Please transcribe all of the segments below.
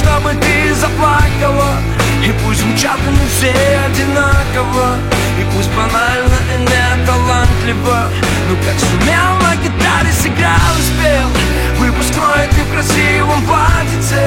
чтобы ты заплакала. И пусть звучат они все одинаково, и пусть банально и не талантливо, но как сумел на гитаре сыграл и спел. Выпускной ты в красивом платьице,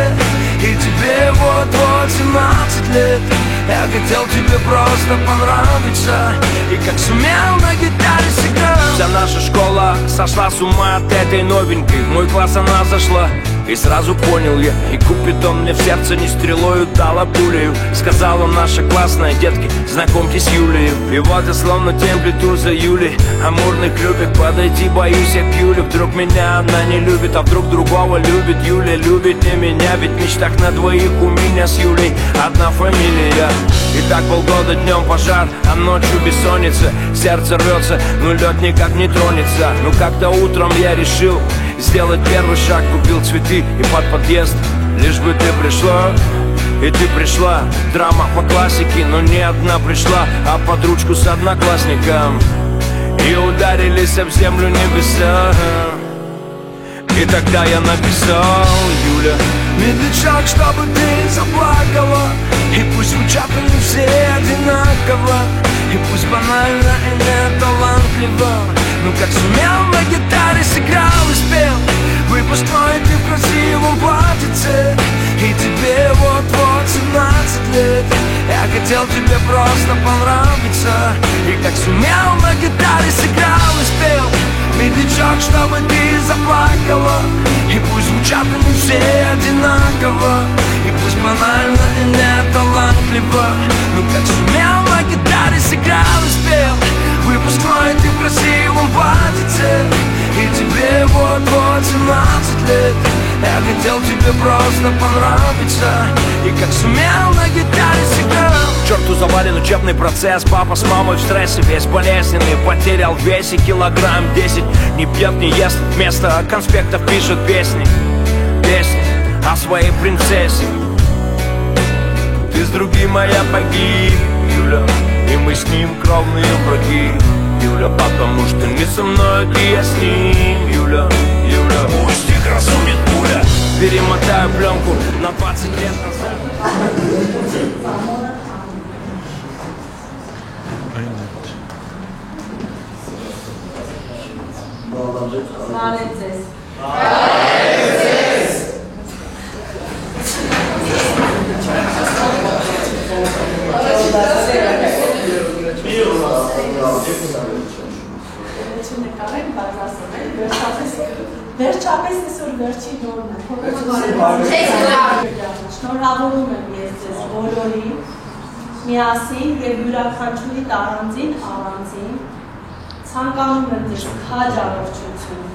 и тебе вот-вот 17 лет. Я хотел тебе просто понравиться, и как сумел на гитаре сыграл. Вся наша школа сошла с ума от этой новенькой. В мой класс она зашла, и сразу понял я, и Купидон мне в сердце не стрелою дала пулею. Сказала наша классная: детки, знакомьтесь, Юлию. И вот я словно темплиту за Юлей, амурных любит подойти, боюсь я к Юле. Вдруг меня она не любит, а вдруг другого любит. Юля любит не меня, ведь в мечтах на двоих у меня с Юлей одна фамилия. И так полгода днем пожар, а ночью бессонница. Сердце рвется, но лед никак не тронется. Но как-то утром я решил сделать первый шаг, купил цветы и под подъезд. Лишь бы ты пришла, и ты пришла. Драма по классике, но не одна пришла, а под ручку с одноклассником. И ударились об землю небеса. И тогда я написал: Юля, медлячок, чтобы ты заплакала. И пусть звучат они все одинаково, и пусть банально и не талантливо, но как сумел на гитаре сыграл и спел. Выпускной ты в красивом платьице, и тебе вот-вот 17 лет. Я хотел тебе просто понравиться, и как сумел на гитаре сыграл и спел. Медлячок, чтобы ты заплакала, и пусть звучат они все одинаково, и пусть банально и не талантливо, но как сумел на гитаре сыграл и спел. Выпускной ты в красивом платьице, и тебе вот-вот 17 лет. Я хотел тебе просто понравиться, и как сумел на гитаре сыграл. К черту завален учебный процесс, папа с мамой в стрессе, весь болезненный, потерял в весе килограмм 10. Не пьет, не ест, вместо конспектов пишет песни. Песни о своей принцессе. Ты с другим, моя погиб, Юля, и мы с ним кровные враги, Юля, потому что не со мной, ты я с ним, Юля, Юля. Пусть их разумит пуля. Перемотаю пленку на 20 лет назад. Молодец. Վերջապես այսօր վերջի նորն է։ Շնորհավորում եմ ես ձեզ բոլորին միասին և յուրաքանչյուրի առանձին ցանկանում եմ ձեզ քաջ առողջություն,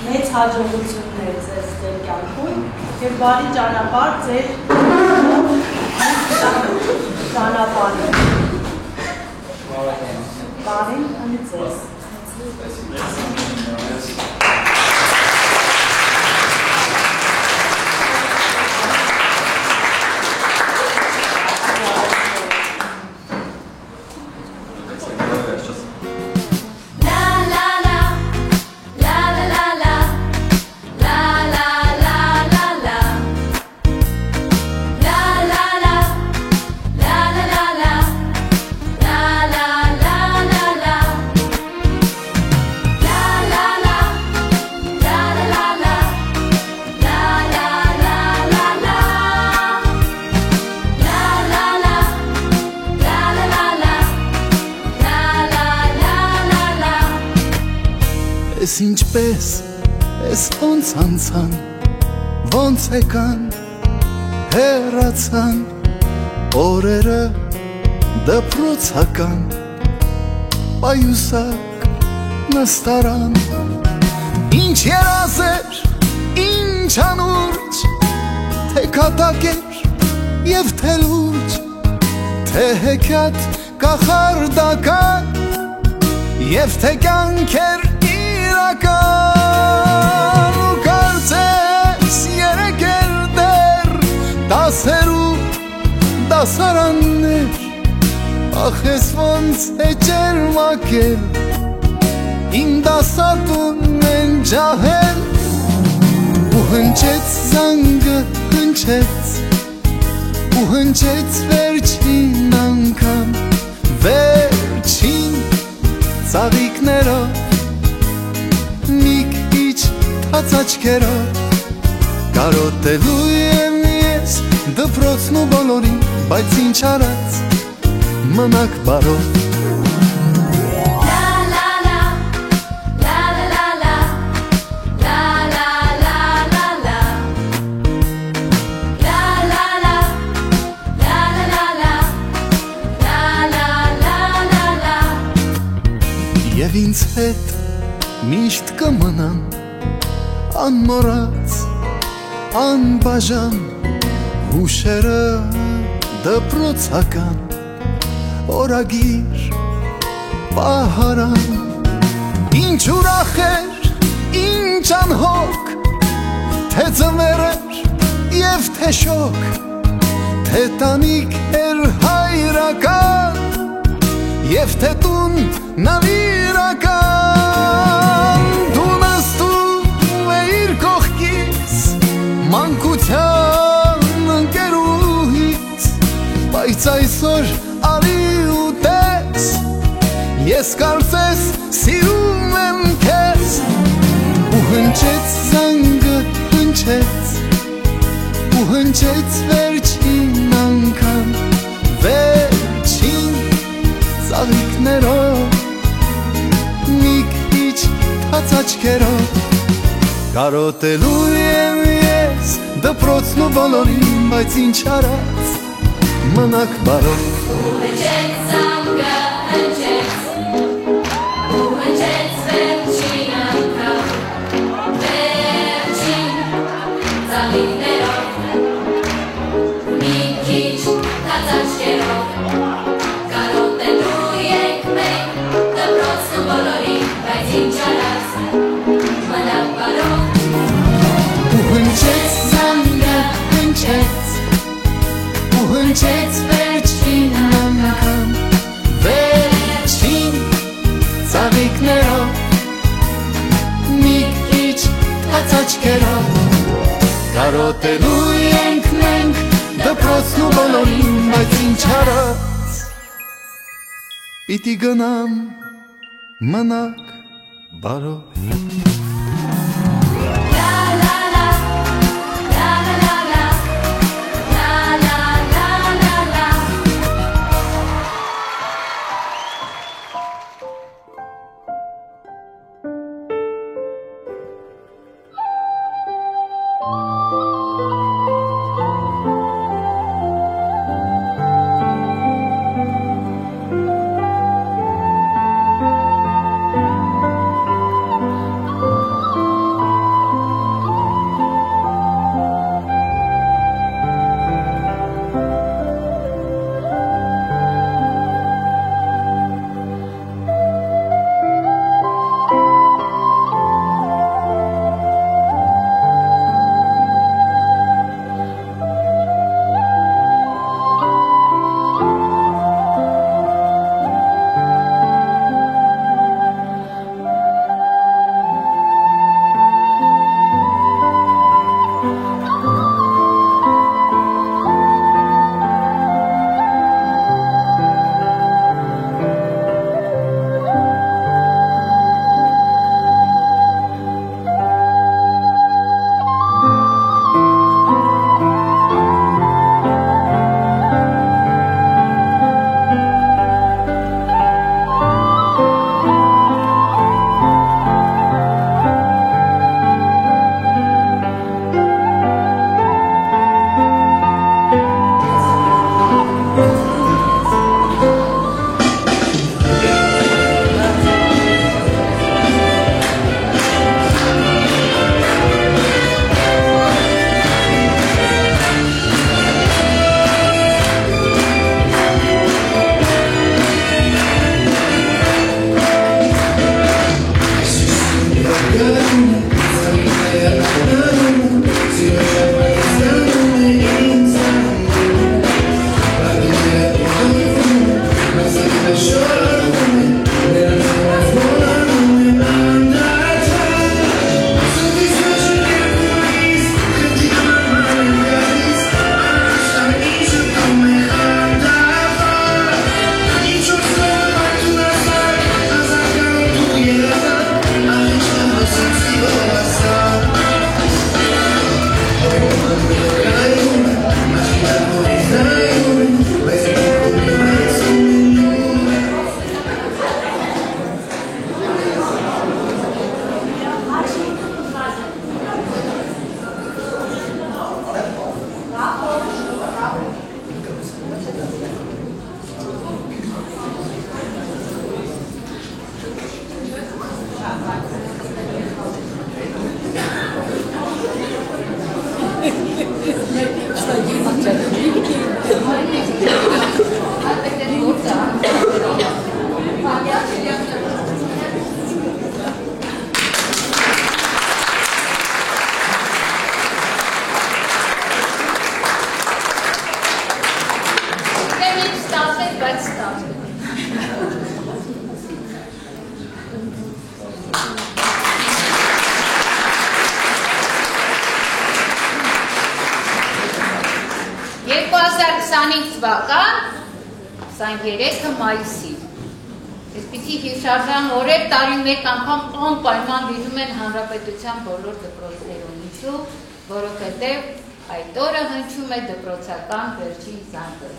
մեծ հաջողություններ ձեզ ձեր կյանքում և բարի ճանապարհ ձեր ճանապարհին։ Բարին ընդ ձեզ։ Ես ինչպես, ես ոնց անցան, ոնց եկան, հեռացան, օրերը դպրոցական, պայուսակ նստարան, ինչ երազեր, ինչ անուրջ, թե կատակեր և թե լուրջ, թե հեքիաթ կախարդական, և թե կյանքեր ու կարծես երեքեր դեր դասերու դասարաններ ախ ես ոնց է ջերմակել իմ դասատուն են ջահել ու հնչեց զանգը հնչեց ու հնչեց վերջին անգամ վերջին ծաղիկներով մի քիչ թաց աչքերով կարոտելու եմ ես դպրոցն ու բոլորին բայց ինչ արած մնաք բարով Եվ ինձ հետ միշտ կմնան անմոռաց, անբաժան հուշերը դպրոցական օրագիր պահարան Ինչ ուրախ էր, ինչ անհոգ թե ձմեռ էր և թե շոգ թե տանիք էր հայրական Եվ թե տուն նվիրական Դու նստում էիր կողքից Մանկության ընկերուհից Բայց այսօր արի ու տես Ես կարծես սիրում եմ քեզ Ու հնչեց զանգը հնչեց Ու հնչեց վերջին անգամ Վերջին ծաղիկներով մի քիչ թաց աչքերով կարոտելու եմ ես դպրոցն ու բոլորին բայց ինչ արած մնաք բարով Հնչեց զանգը հնչեց ու հնչեց վերջին անգամ վերջին ծաղիկներով մի քիչ թաց աչքերով Հնչեց վերջին անգամ վերջին ծաղիկներով մի քիչ թաց աչքերով կարոտելու ենք մենք դպրոցն ու բոլորին բայց ինչ արած պիտի գնամ մնաք բարով բայց ստացվում։ Թվական 23 մայիսի Ես պիտի հիշարժան օրեր տարի մեկ անգամ անպայման լինում են հանրապետության բոլոր դպրոցներում ինչու, որովհետև այդ օրը հնչում է դպրոցական վերջին զանգը։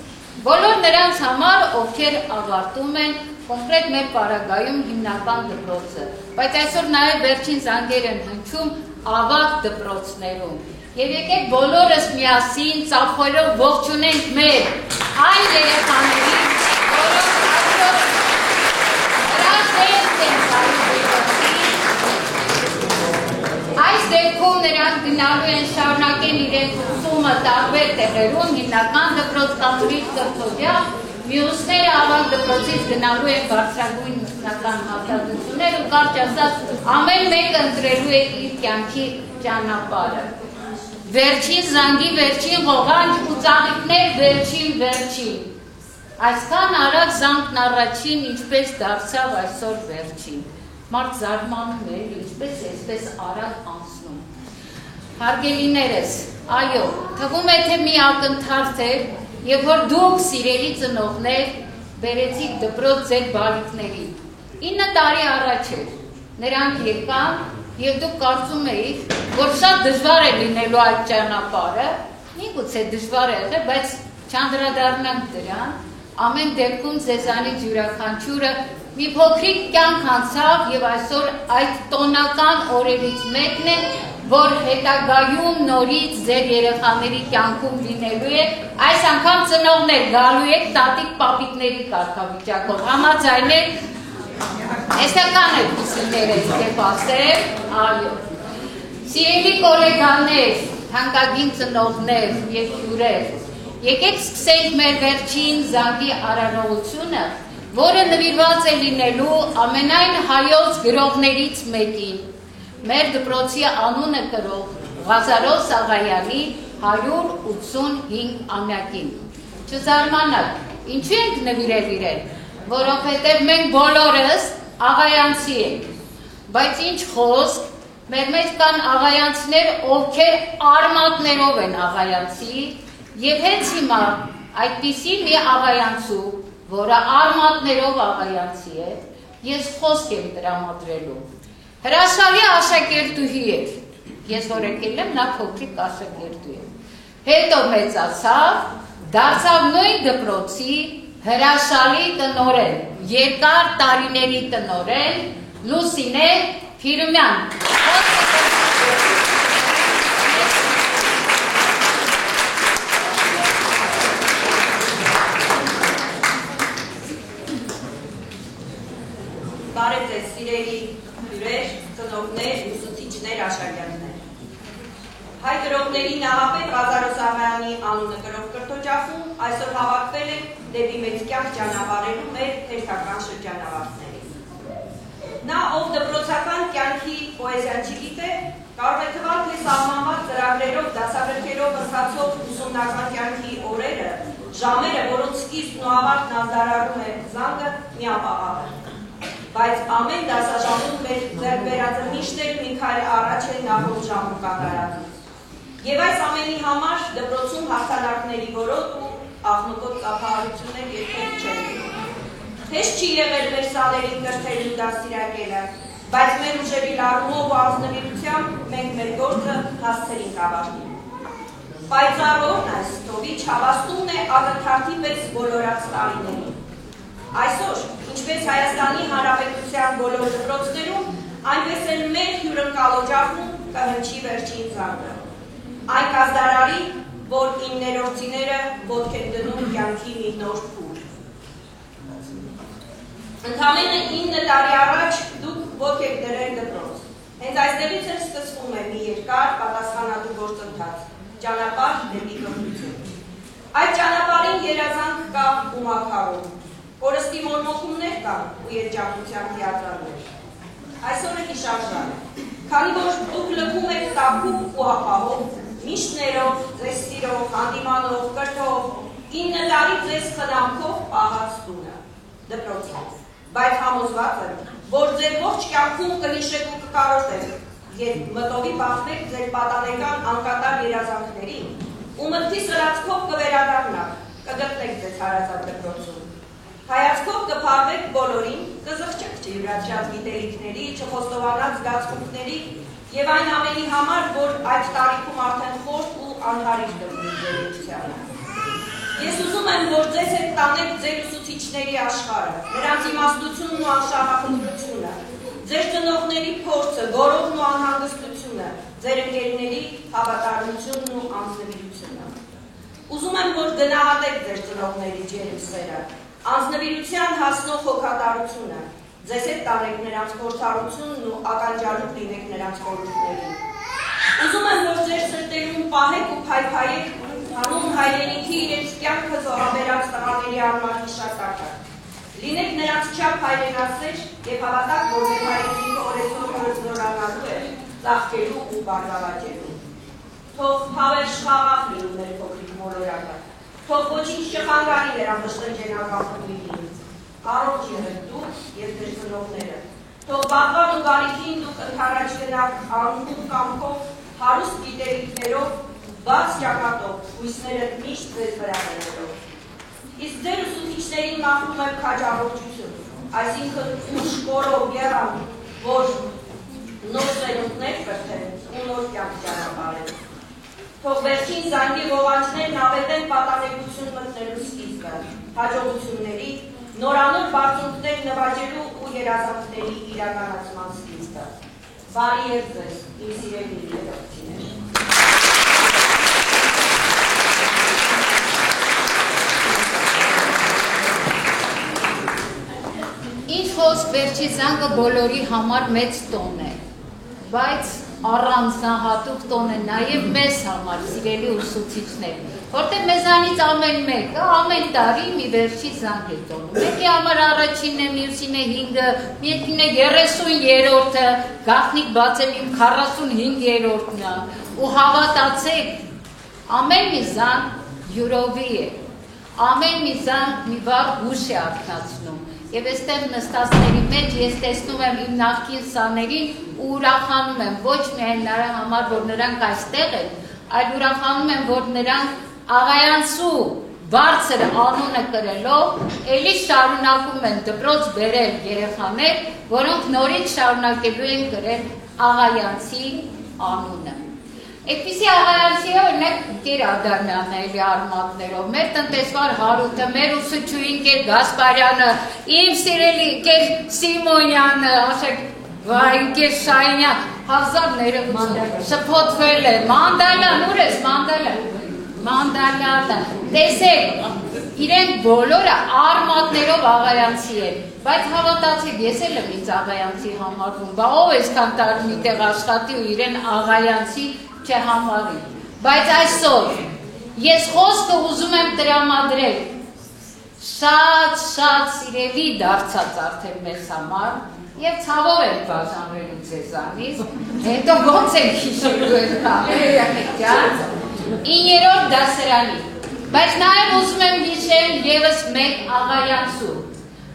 Բոլոր նրանց համար, ովքեր ավարտում են կոնկրետ մեր պարագայում հիմնական դպրոցը, բայց այսօր նաև վերջին զանգեր են հնչում ավագ դպրոցներում։ Եվ եկեք բոլորս միասին ծափերով ողջունենք մեր այն երեխաների, որոնք այսօր հրաշք են այս դեպքում նրանք գնալու են շարունակեն իրենց ուսումը տարբեր տեղերում, հիմնական դպրոց կամուրից կրթօրյա, մյուսները ավագ դպրոցից գնալու են բարձրագույն մշտական հաստատություններ ու կարճ ասած ամեն մեկը ընտրելու է իր կյանքի ճանապարհը։ Վերջին զանգի վերջին ղողանջ ու ծաղիկներ վերջին։ Այսքան արագ զանգն առաջին ինչպես դարձավ այսօր վերջին։ Մարդ զարմանում է, ինչպես այսպես արագ անցնում։ Հարգելիներս, այո, թվում է թե մի ակնթարթ է, եւ որ դուք սիրելի ծնողներ բերեցիք դպրոց ձեր բալիկներին։ 9 տարի առաջ էր, նրանք եկան եւ դուք կարծում էիք, որ շատ դժվար է լինելու այդ ճանապարհը, միգուցե դժվար է եղել, բայց չանդրադառնանք դրան, ամեն դեպքում ձեզանից յուրաքանչյուրը մի փոքրիկ կյանք անցավ եւ այսօր այդ տոնական օրերից մեկն է, որ հետագայում նորից ձեր երեխաների կյանքում լինելու է, այս անգամ ծնողներ գալու եք տատիկ պապիկների կարգավիճակով, համաձայն եք Էստական է ուսիները իդեպ ասել, այո։ Սիրելի կոլեգաներ, հանգագին ծնողներ և հյուրեր, եկեք սկսենք մեր վերջին զանգի արարողությունը, որը նվիրված է լինելու ամենայն հայոց գրողներից մեկին, մեր դպրոցի անունը կրող Ղազարոս Սաղայանի 185 ամյակին։ Չզարմանաք, ինչու ենք նվիրել իրեն, որովհետև մենք բոլորս աղայանցի ենք, բայց ինչ խոսք, մեր մեջ կան աղայանցներ, ովքեր արմատներով են աղայանցի, և հենց հիմա այդպիսի մի աղայանցու, որը արմատներով աղայանցի է, ես խոսք եմ տրամադրելու։ Հրաշալի աշակերտուհի էր, ես որ եկել եմ, նա փոքրիկ աշակերտու է։ Հետո մեծացավ, դարձավ նույն դպրոցի հրաշալի տնօրեն, երկար տարիների տնօրեն Լուսինե Փիրումյան։ Բարև ձեզ սիրելի հյուրեր, ծնողներ, ուսուցիչներ, աշակերտներ։ Հայ գրողների նախապետ Ղազարոս Սաղայանի անունը կրող կրթօջախում այսօր հավաքվել է դեպի մեծ կյանք ճանապարհելու մեր հերթական շրջանավարտներին։ Նա, ով դպրոցական կյանքի պոեզիան չգիտե, կարող է թվալ, թե սահմանված ծրագրերով, դասագրքերով ընթացող ուսումնական կյանքի օրերը, ժամերը, որոնց սկիզբն ու ավարտն ազդարարում է զանգը, միապաղաղ է։ Բայց ամեն դասաժամում մեր ձեռք բերած միշտեր մի քայլ առաջ է նախորդ ժամում կատարածից։ Եվ այս ամենի համար դպրոցում հաղթանակների որոտ ու աղմկոտ ծափահարություններ երբեք չեն լինում։ Հեշտ չի եղել մեր սալերին կրթելն ու դաստիարակելը, բայց մեր ուժերի լարումով ու ազնվիրությամբ մենք մեր գործը հասցրինք ավարտին։ Պայծառորն այս թովիչ հավաստումն է ակնթարթի պես բոլորած տարիներին։ Այսօր, ինչպես Հայաստանի Հանրապետության բոլոր դպրոցներում, այնպես էլ մեր հյուրընկալօջախում կհնչի վերջին զանգը։ Այն կազդարարի, որ իններորդիները ոտք են դնում կյանքի մի նոր փուլ։ Ընդամենը 9 տարի առաջ դուք ոտք եք դրել դպրոց։ Հենց այստեղից էլ սկսվում է մի երկար պատասխանատու գործընթաց, ճանապարհ դեպի կրթություն։ Այդ ճանապարհին երազանք կա ու մաքարում, կորստի մորմոքումներ կան ու երջանկության թիատրալներ։ Այսօրը հիշարժան է, քանի որ դուք լքում եք տափուկ ու ապահով, միշտներով, ձեզ սիրող, հանդիմանով, կրթող, 9 տարի ձեզ խնամքով պահած տունը, դպրոցից, բայց համոզված եմ, որ ձեր ողջ կյանքում կհիշեք ու կկարոտեք, երբ մտովի բախվեք ձեր պատանեկան անկատար երազանքներին, ու մտքի սրացքով կվերադառնաք, կգտնեք ձեզ հարազատ դպրոցում։ Հայացքով կփարվեք բոլորին, կզղջեք չյուրացած գիտելիքների, չխոստովանած զգացմունքների եւ այն ամենի համար, որ այդ տարիքում արդեն խորտ ու անհարիր դառնի ձեր ուսուցչությանը։ Ես ուզում եմ, որ ձեզ հետ տանեք ձեր ուսուցիչների աշխարհը, նրանց իմաստությունն ու անշահախնդրությունը, ձեր ծնողների փորձը, գոռողն ու անհանգստությունը, ձեր ընկերների հավատարմությունն ու անձնվիրությունը։ Ուզում եմ, որ գնահատեք ձեր ծնողների ջերմ սերը, անձնվիրության հասնող հոգատարությունը, ձեզ հետ տանեք նրանց փորձառությունն ու ականջալուր լինեք նրանց խորհուրդներին։ Ուզում եմ, որ ձեր սրտերում պահեք ու փայփայեք հանուն հայրենիքի իրենց կյանքը զոհաբերած տղաների անմար հիշատակը։ Լինեք նրանց չափ հայրենասեր եւ հավատաք, որ մեր հայրենիքը օրեցօր զորանալու է, ծաղկելու ու բարգավաճելու։ Թող հավերժ խաղաղ լինի մեր փոքրիկ մոլորակը, թող ոչինչ չխանգարի նրան վշտենջենական առողջ եղեք դուք եւ ձեր ծնողները։ Թող բաղվան ու գարիքին դուք ընդառաջ գնաք անհուտ կամքով, հարուստ գիտելիքներով, բաց ճակատով, հույսները միշտ ձեզ վրա ներելով։ Իսկ ձեր ուսուցիչներին մաղթում եմ քաջ առողջություն, այսինքն ուժ, կորով, եռամ, որ նոր սերունդներ կրթեն ու նոր կյանք ճանապարհեն։ Թող վերջին զանգի ողանջներն ավետեն պատանեկություն մտնելու սկիզբը, հաջողությունների, նորանոր բարձունքներ նվաճելու ու երազանքների իրականացման սկիզբը։ Բարի եւ ձեզ, իմ սիրելի երեխաներ։ Ինչ խոսք վերջի զանգը բոլորի համար մեծ տոն է, բայց առանձնահատուկ տոն է նաև մեզ համար, սիրելի ուսուցիչներ, որտեղ մեզանից ամեն մեկը ամեն տարի մի վերջի զանգ է տոնում։ Մեկի համար առաջինն է, մյուսին է 5-ը, մեկին է 33-րդը, գաղտնիք բացել իմ 45-րդն է, ու հավատացեք, ամեն մի զանգ յուրովի է, ամեն մի զանգ մի վառ հուշ է արթնացնում։ Եվ այստեղ նստածների մեջ ես տեսնում եմ իմ նախկին սաներին ու ուրախանում եմ ոչ միայն նրա համար, որ նրանք այստեղ են, այլ ուրախանում եմ, որ նրանք աղայանցու բարձր անունը կրելով էլի շարունակում են դպրոց բերել երեխաներ, որոնք նորից շարունակելու են կրել աղայանցի անունը։ Այդպիսի աղայանցի օրինակ Գեր Ադամյանն է էլի արմատներով, մեր տնտեսվար Հարութը, մեր ուսուցչուհին Գեր Գասպարյանը, իմ սիրելի Գեր Սիմոնյանը, ասեք, վայ Գեր Շայինյան, հազարները շփոթվել է, Մանդալյան, ուր ես Մանդալյան, Մանդալյանը, տեսեք, իրենք բոլորը արմատներով աղայանցի են, բայց հավատացեք, ես էլ եմ ինձ աղայանցի համարվում, բա ով այսքան տարի մի տեղ աշխատի ու իրեն աղայանցի չհամարի, բայց այսօր ես խոսքը ուզում եմ տրամադրել շատ սիրելի դարձած արդեն մեզ համար և ցավով եմ բաժանվելու ձեզանից, հետո ոնց ենք հիշելու այդ կամերան 9-րդ դասարանի, բայց նաև ուզում եմ հիշել ևս մեկ աղայանցու,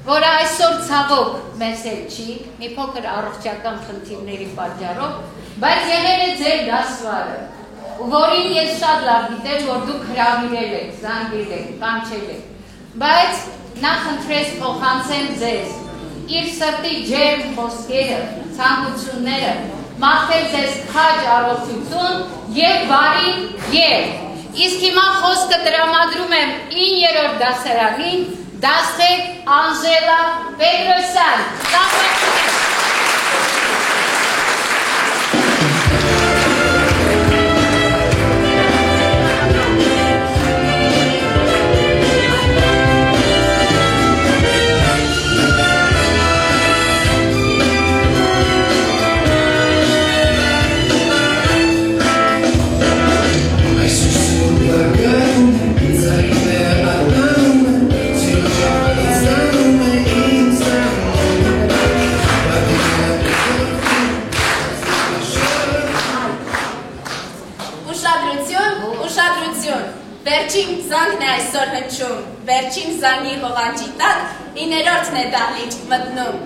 որը այսօր ցավոք մեզ հետ չի, մի փոքր առողջական խնդիրների պատճառով, բայց եղել է ձեր դասվարը, որին ես շատ լավ գիտեմ, որ դուք հրավիրել եք, զանգել եք, կանչել եք, բայց նա խնդրեց փոխանցեմ ձեզ իր սրտի ջերմ խոսքերը, ցանկությունները, մաղթել ձեզ քաջ առողջություն և բարի երգ։ Իսկ հիմա խոսքը տրամադրում եմ 9-րդ դասարանին Դասխեկ Անժելա Պետրոսյան։ It's հնչում, վերջին զանգի հողանջի տակ, 9-րդն է դահլիճ մտնում։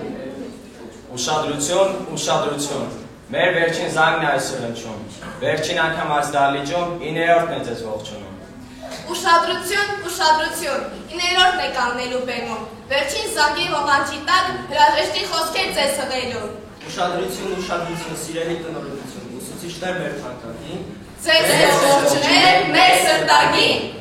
Ուշադրություն, ուշադրություն, մեր վերջին զանգն է այսօր հնչում, վերջին անգամ այս դահլիճում 9-րդն է ձեզ ողջունում։ Ուշադրություն, ուշադրություն, 9-րդն է կանգնելու բեմում, վերջին զանգի հողանջի տակ, հրաժեշտի խոսքեր ձեզ հղելու։ Ուշադրություն, ուշադրություն, սիրելի տնօրինություն, ուսուցիչներ մեր թանկագին, ձեզ ողջունել մեր սրտագին։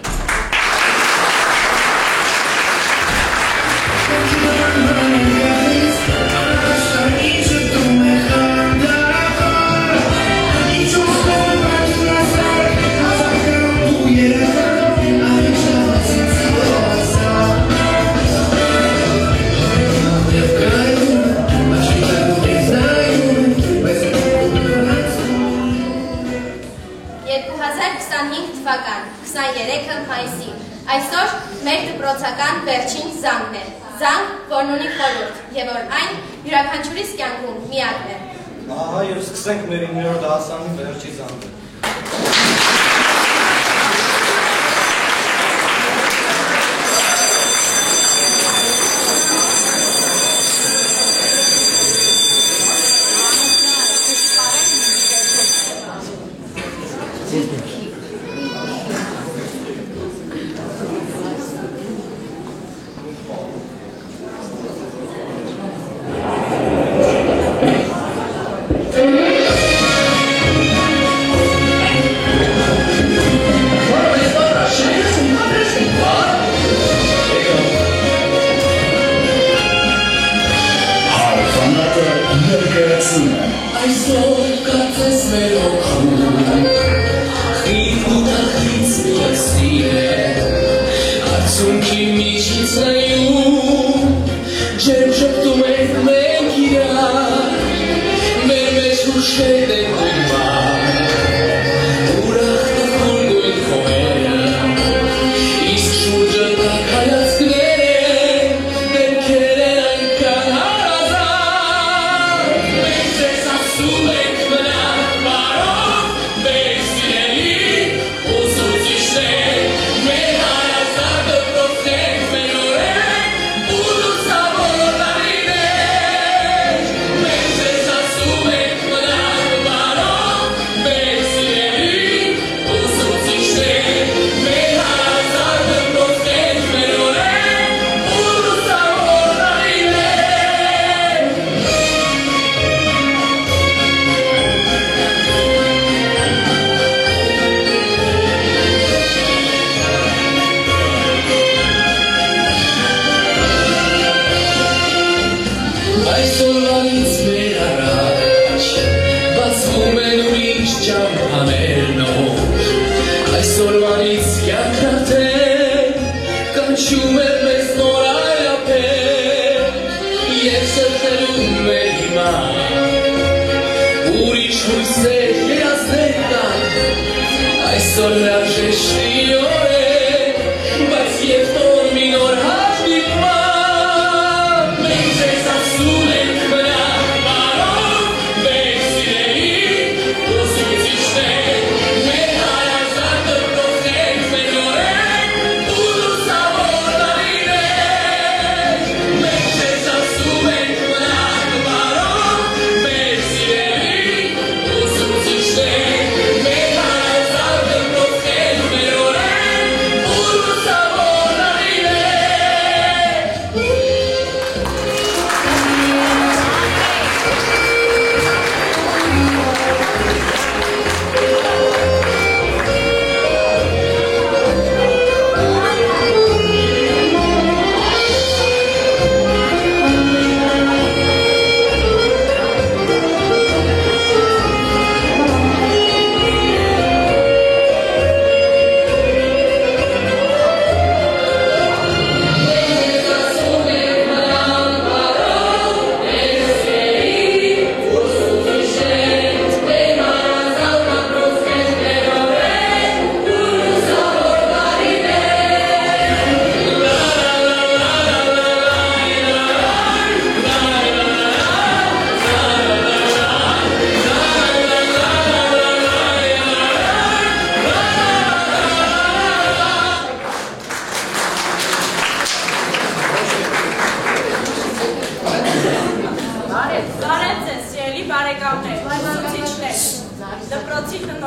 թվական 23 մայիսի։ Այսօր մեր դպրոցական վերջին զանգն է։ Զանգ, որն ունի խորհուրդ, եւ որ այն յուրաքանչյուրիս կյանքում միակն է։ Ահա եւ սկսենք մեր 9-րդ դասանի վերջի զանգը։ Pero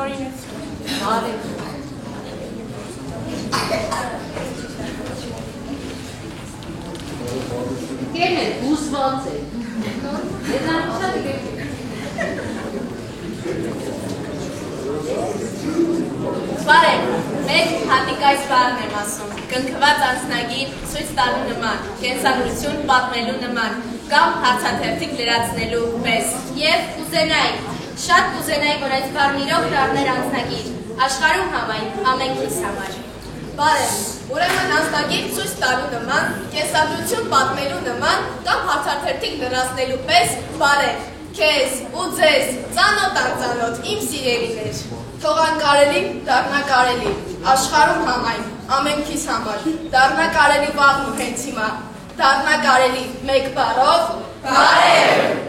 տնօրինություն։ Բարև։ Կեն է, հուսված է։ Եզանուշատ կեն է։ Բարև, մեկ հատիկայց բառն եմ ասում, կնքված անձնագիր ցույց տալու նման, կենսագրություն պատմելու նման, կամ հարցաթերթիկ լրացնելու պես, և կուզենայի, շատ կուզենայի, որ այս բառն իրոք դառներ անձնագիր, աշխարհում համայն, ամենքիս համար։ Բարև, ուրեմն անձնագիր ցույց տալու նման, կենսագրություն պատմելու նման, կամ հարցաթերթիկ լրացնելու պես, բարև, քեզ ու ձեզ, ծանոթ-անծանոթ, իմ սիրելիներ։ Թող անկարելի, դառնա կարելի, աշխարհում համայն, ամենքիս համար, դառնա կարելի վաղն ու հենց հիմա, դառնա կարելի մեկ բառով, բարև։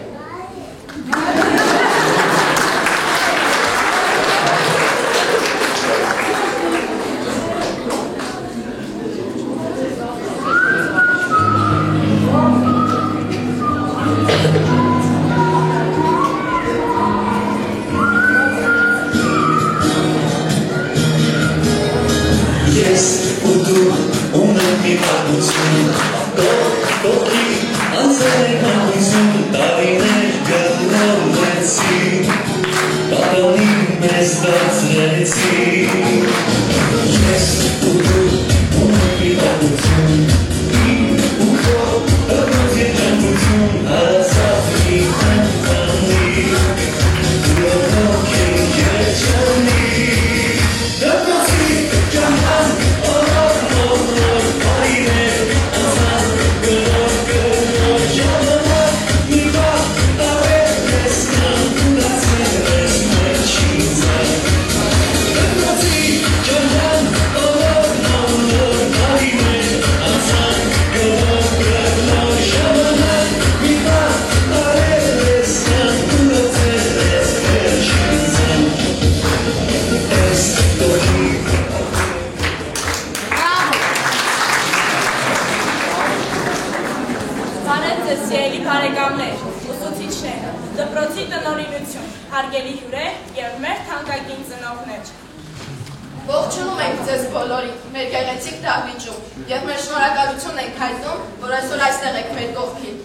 Ողջունում ենք ձեզ բոլորին, մեր գեղեցիկ դահլիճում, և մեր շնորհակալություն ենք հայտնում, որ այսօր այստեղ եք մեր կողքին։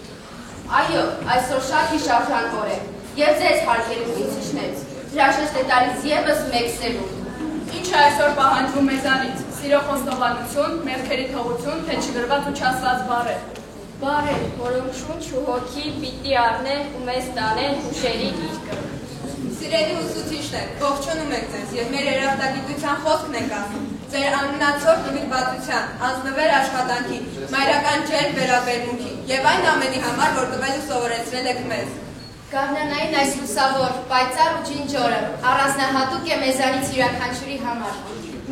Այո, այսօր շատ հիշարժան օր է, և ձեզ հարգելի ուսուցիչներ, հրաժեշտ է տալիս ևս մեկ սերունդ։ Ինչ է այսօր պահանջվում մեզանից, սիրո խոստովանություն, մեղքերի թողություն, թե չգրված ու չասված բառեր։ Բառեր, որոնք շունչ ու հոգի պիտի առնեն ու մեզ տանեն հուշերի գիրկը։ Սիրելի ուսուցիչներ, ողջունում ենք ձեզ և մեր երախտագիտության խոսքն ենք ասում։ Ձեր անունացող նվիրվածության, անձնվեր աշխատանքի, մայրական ջերմ վերաբերմունքի և այն ամենի համար, որ տվել ու սովորեցրել եք մեզ։ Գարնանային այս լուսավոր, պայծառ ու ջինջ օրը առանձնահատուկ է մեզանից յուրաքանչյուրի համար։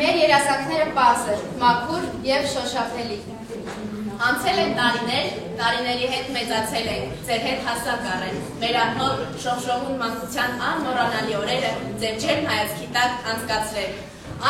Մեր երազանքները պարզ, մաքուր և շոշափելի։ Անցել են տարիներ, տարիների հետ մեծացել ենք, ձեր հետ հասակ առել, մեր անհոր շողշողուն մանկության անմոռանալի օրերը ձեր ջերմ հայացքի տակ անցկացրել։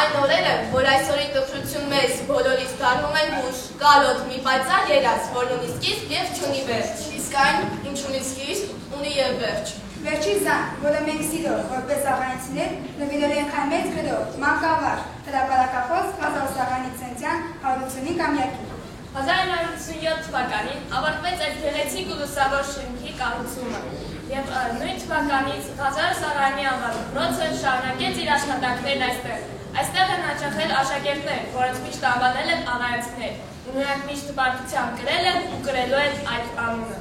Այն օրերը, որ այսօրի տխրություն մեզ բոլորից դառնում են հուշ, կալոտ, մի պայծառ երազ, որ ունի սկիզբ և չունի վերջ, իսկ այն, ինչ ունի սկիզբ, ունի և վերջ։ Վերջին զանգ, որը մենք սիրով, որպես աղանցիներ, նվիրել ենք այն մեծ գրող, մանկավար, հրապարակախոս Ղազար Սաղանիցենցյան 185-ամյակին։ 1957 թվականին ավարտվեց այդ գեղեցիկ ու լուսավոր շենքի կառուցումը և նույն թվականից Ղազար Սաղարյանի անվան դպրոցը շարունակեց իր աշխատանքներն այստեղ։ Այստեղ են հաճախել աշակերտներ, որոնց միշտ անվանել են աղայացիներ, ու նրանք միշտ հպարտությամբ կրել են ու կրելու են այդ անունը։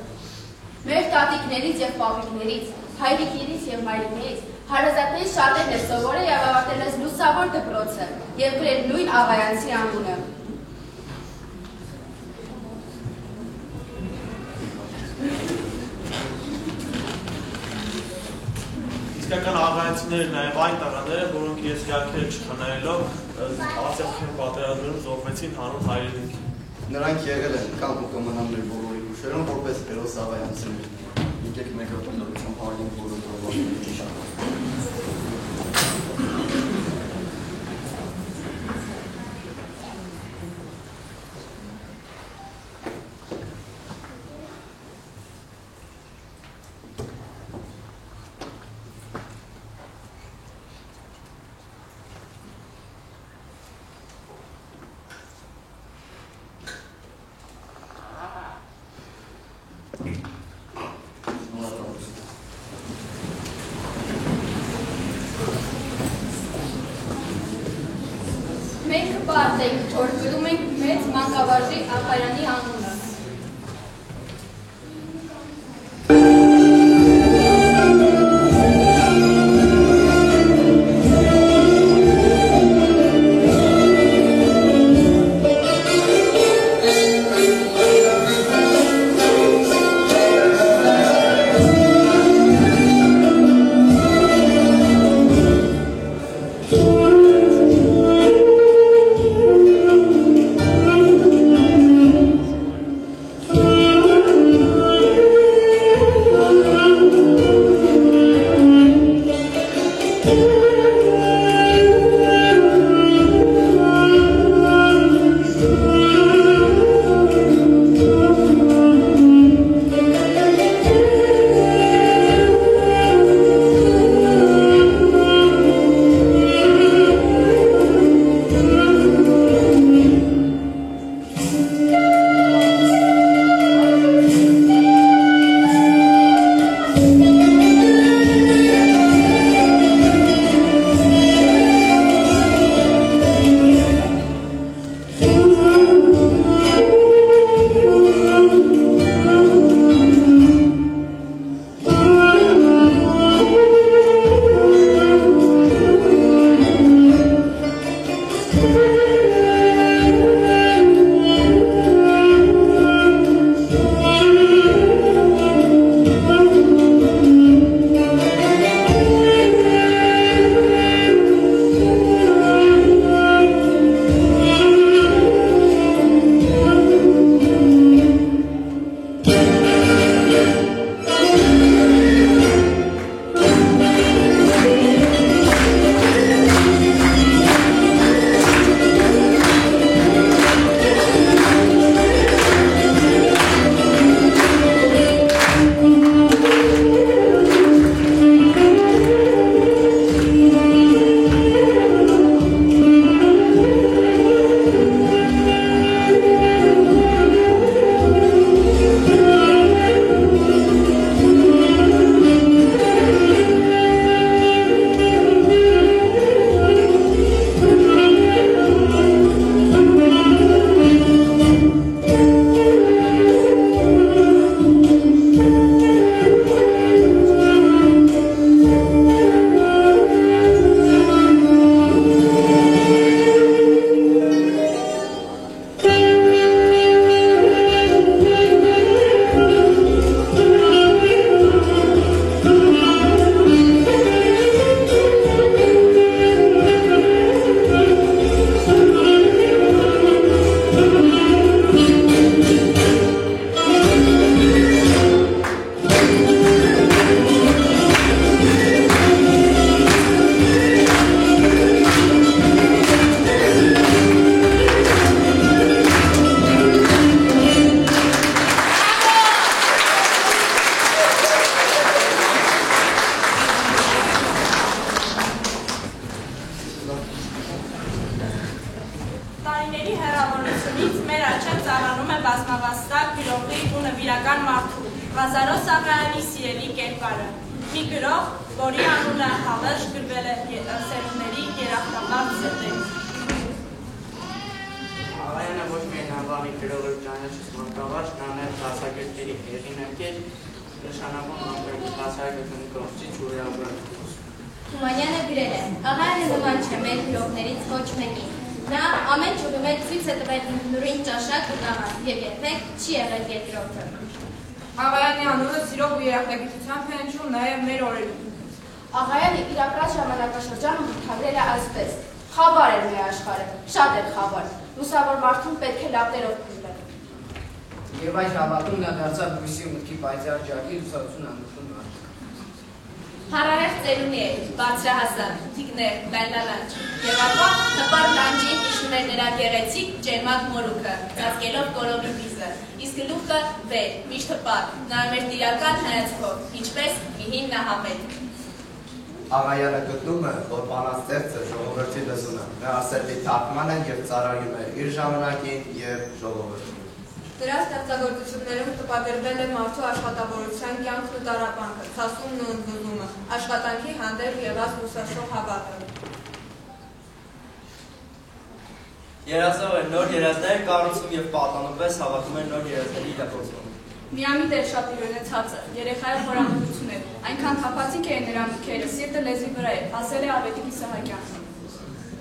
Մեր տատիկներից և պապիկներից, հայրիկներից և մայրիկներից, հարազատներից շատերն է սովորել և ավարտել այս լուսավոր դպրոցը և գրել նույն աղայանցի անունը։ Իսկական աղայացիները նաև այն տղաները, որոնք ես յարքերը չխնայելով Արցախյան պատերազմում զոհվեցին հանուն հայրենիքի։ Նրանք եղել են կամ ու կմնան մեր բոլորի հուշերում որպես հերոս աղայանցիներ։ Եկեք մեկ հոգեբանությամբ հարգենք բոլոր ծովարների շարքը։ ասենք, որ գրում ենք մեծ մանկավարժի Ախայանի անունը։ Թումանյանը գրել է, աղայանը նման չէ մեր գրողներից ոչ մեկին։ Նա ամեն ճյուղի մեջ ցույց է տվել նույն ճաշակ ու նամակ և երբեք չի եղել երկրորդը։ Աղայանի անունը սիրով ու երախտագիտությամբ է հնչում նաև մեր օրերում։ Աղայանը իր ապրած ժամանակաշրջանը մտագրել է այսպես. խաբար էր մեր աշխարհը, շատ էր խաբար, լուսավոր մարդուն պետք է լապտերով փնտրել։ Եվ այդ հավատում նա դարձավ լույսի ու մտքի պայծառ ջահի լուսավորություն ամուսնուն մարդ։ Հարարեղ ծերունի էր, բարձրահասակ, թիկներ, լայնալանջ, և ապա հպար լանջին իջնում էր նրա գեղեցիկ ջերմակ մորուքը, ծածկելով կորովի վիզը, իսկ գլուխը վեր, միշտ հպար, նայում էր տիրական հայացքով, ինչպես մի հին նահապետ։ Աղայանը գտնում է, որ բանաստեղծը ժողովրդի լեզուն է, նրա սերտի թարգման են և ծառայում է իր ժամանակին և ժողովրդին։ Դրա ստեղծագործություններում տպագրվել է մարդու աշխատավորության կյանքն ու տառապանքը, ցասումն ու ընդգծումը, աշխատանքի հանդեպ եղած լուսաշող հավատը։ Երազող էր նոր երազներ կառուցում և պատանում պես հավաքում էր նոր երազների իրագործում։ Միամիտ էր շատ իրենացածը, երեխայի խորամտություն էր, այնքան թափածիկ էին նրա մտքերը, սիրտը լեզվի վրա էր, ասել է Ավետիք Իսահակյանը։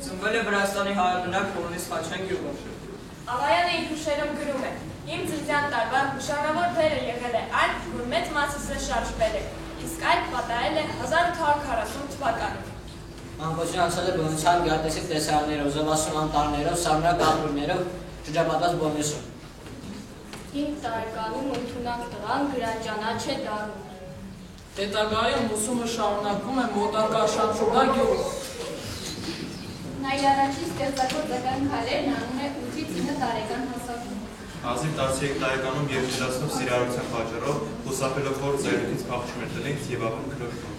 Ծնվել է Վրաստանի հայաբնակ Հորնիս Խաչյան գյուղում։ Աղայանը իր հուշերում գրում է. Իմ ծննդյան տարվա նշանավոր վերը եղել է այն, որ մեծ մասը շարժվել է, իսկ այդ պատահել է 1840 թվականին։ Ամբողջին անցել է բնության գեղեցիկ տեսարաններով, զովասուն անտառներով, սառնակ աղբյուրներով շրջապատված Բոնեսում։ 5 տարեկանում ընդունակ տղան գրանճանաչ է դառնում։ Հետագայում ուսումը շարունակվում է մոտակա Շամշուբա գյուղում։ Նա իր առաջին ստեղծագործական քայլերն անում է 8-ից 9 տարեկան հասակում։ Ազնիվ 13 տարեկանում երկրացնում սիրահարության պատճառով խուսափելով հոր ծերունից փախչում էր տնից և ապրում քրոջում։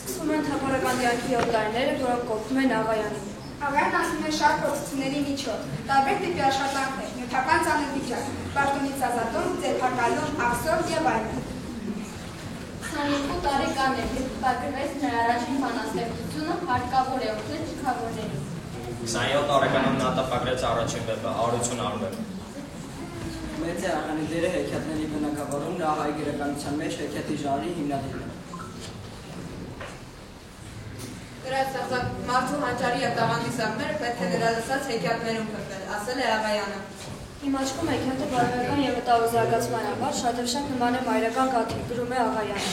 Սկսում են թափառական կյանքի օտարները, որոնք կոփում են Աղայանին։ Աղայանն ասում է շատ փորձությունների միջով, տարբեր տիպի աշխատանքներ, նյութական ծանր վիճակ, պաշտոնից ազատում, ձերբակալում, աքսոր եւ այլն։ 22 տարեկան է, երբ տպագրվեց նրա առաջին բանաստեղծությունը, հարկավոր է օգնել չքավորներին։ 27 տարեկանում նա տպագրեց առաջին վեպը «Արություն արվեբ»։ Մեծ է Աղայանի դերը հեքիաթների բնագավառում, նա հայ գրականության մեջ հեքիաթի ժանրի հիմնադիրն է։ Դրա մարդու հանճարի և տաղանդի սաղմերը պետք է նրա լսած հեքիաթներում փրկել, ասել է Աղայանը։ Իմ աչքում հեքիաթը բարոյական և մտավորզարգացման համար շատովշակ նման է մայրական գաթի, գրում է Աղայանը։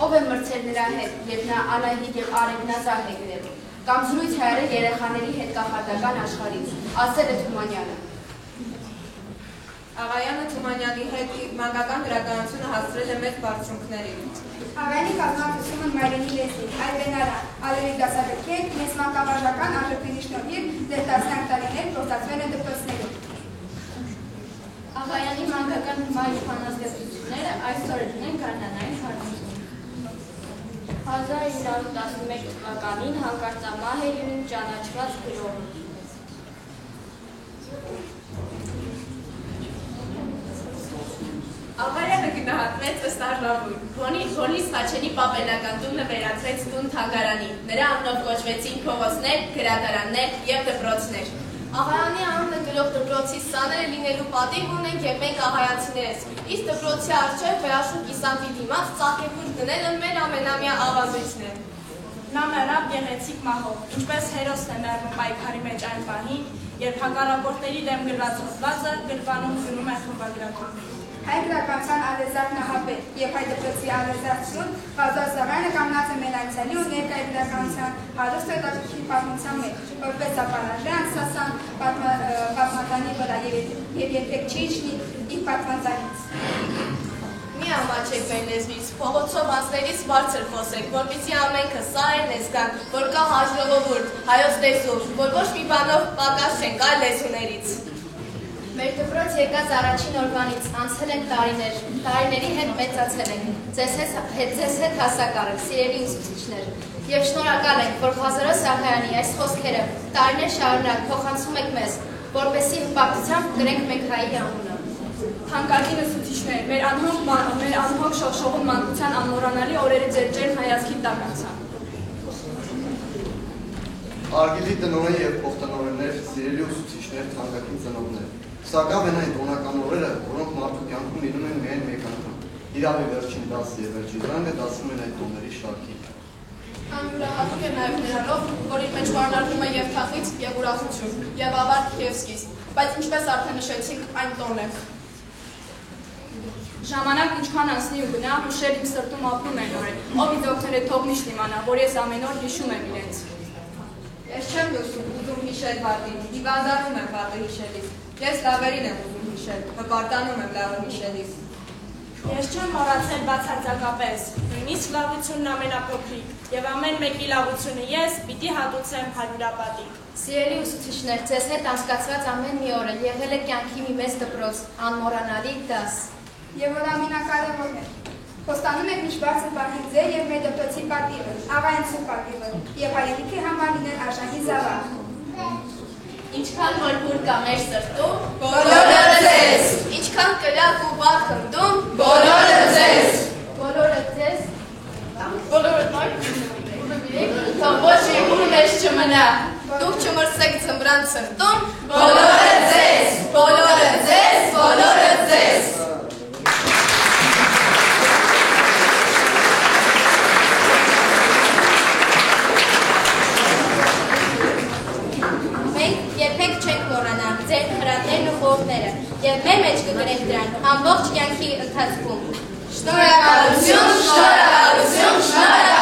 Ով է մրցել նրա հետ, երբ նա Անահիտ և Արևնազար է գրել, կամ զրույց հայերել երեխաների հետ կախարդական աշխարհից, ասել է Թումանյանը։ Աղայանը Թումանյանի հետ իր մանկական գրականությունը հասցրել է մեծ բարձունքների։ Աղայանի կազմակերպությունը մայրենի լեզվի, այլբենարան, ալերիկ դասագրքեր, մեծ մանկավարժական արժեքների շնորհիվ դեռ տասնյակ տարիներ գործածվել են դպրոցներում։ Աղայանի մանկական մայր բանաստեղծությունները այսօր ունեն գարնանային հարթություն։ 1911 թվականին հանկարծամահ է յուրին ճանաչված գրողը։ Աղայանը գնահատվեց ըստ արժանույթ, Հորնիս Խաչյանի պապենական տունը վերածվեց տուն թանգարանի, նրա անունով կոչվեցին փողոցներ, գրադարաններ և դպրոցներ։ Աղայանի անունը գրող դպրոցի սաները լինելու պատիվ ունենք և մենք աղայանցիներս, իսկ դպրոցի առջև վերաշուն կիսանդի դիմաց ծաղկեփուր գնելը մեր ամենամյա ավանդույթն է։ Նա մեռավ գեղեցիկ մահով, ինչպես հերոսն է մեռնում պայքարի մեջ այն պահին, երբ հակառակորդների դեմ գրված հոդվածը գրվանում գնում է խմբագրակում։ Հայ գրականության ալեզակ Նահապետ և հայ դպրոցի ալեզակցություն Ղազար Սաղարյանը կանգնած է մեր անցյալի ու ներկայ գրականության հարուստ հետաքրքիր պատմության մեջ, որպես ապարանժե անցասան պատմատանի վրա և երբեք չի իջնի իր պատմատանից։ Մի ամաչեք մեր լեզվից, փողոցով անցնելիս բարձր խոսեք, որպեսզի ամենքը սարերն է զգան, որ կա հաջողովուրդ, հայոց լեզու, որ ոչ մի բանով պակաս չենք այլ լեզուներից։ Մեր դպրոց եկած առաջին օրվանից անցել են տարիներ, տարիների հետ մեծացել ենք, ձեզ հետ հասակ արեք, սիրելի ուսուցիչներ, և շնորհակալ ենք, որ Ղազարոս Աղայանի այս խոսքերը տարիներ շարունակ փոխանցում եք մեզ, որպեսզի հպարտությամբ գրենք մենք հայի անունը։ Թանկագին ուսուցիչներ, մեր անհոգ շողշողուն մանկության անմոռանալի օրերը ձեր ջերմ հայացքի տակ անցան։ Արգիլի տնօրեն և փոխտնօրեններ, սիրելի ուսուցիչներ, թանկագին ծնողներ։ Սակավ են այն տոնական օրերը, որոնք մարդու կյանքում լինում են միայն մեկ անգամ։ Իրավի վերջին դասը և վերջին զանգը դասում են այդ տոների շարքին։ Անյուրահատուկ է նաև նրանով, որ իր մեջ պարունակում է և թախիծ, և ուրախություն, և ավարտ և սկիզբ, բայց ինչպես արդեն նշեցինք, այն տոն է։ Ժամանակ ինչքան անցնի ու գնա, հուշեր իմ սրտում ապրում են նորեն, ով ինձ օգնել է թող միշտ իմանա, որ ես ամեն օր հիշում եմ իրենց։ Ես չեմ ուզում հիշել վատին, հիվանդանում եմ վատը հիշելիս։ Ես լավերին եմ ուզում հիշել, հպարտանում եմ լավը հիշելիս։ Ես չեմ մոռացել բացարձակապես, նույնիսկ լավությունն ամենափոքրիկ, և ամեն մեկի լավությունը ես պիտի հատուցեմ հարյուրապատիկ։ Սիրելի ուսուցիչներ, ձեզ հետ անցկացված ամեն մի օրը եղել է կյանքի մի մեծ դպրոց, անմոռանալի դաս։ Եվ որ ամենակարևորն է, խոստանում եք միշտ բարձր պահել ձեր և մեր դպրոցի պատիվը, աղայանցու պատիվը, և հայրենիքի համար լինել արժանի զավակ։ Ինչքան որ բուր կա մեր սրտում, բոլորը ձեզ, ինչքան կրակ ու բաց խնդում, բոլորը ձեզ, բոլորը ձեզ, բոլորը թող ոչ մի բուր մեջ չմնա, դուք չմրսեք ձմռան սրտում, բոլորը ձեզ, բոլորը ձեզ, բոլորը ձեզ։ Մենք երբեք չենք մոռանա ձեր խրատներն ու խորհուրդները եւ մեր մեջ կգրենք դրանք ամբողջ կյանքի ընթացքում։ Շնորհակալություն, շնորհակալություն, շնորհակալություն։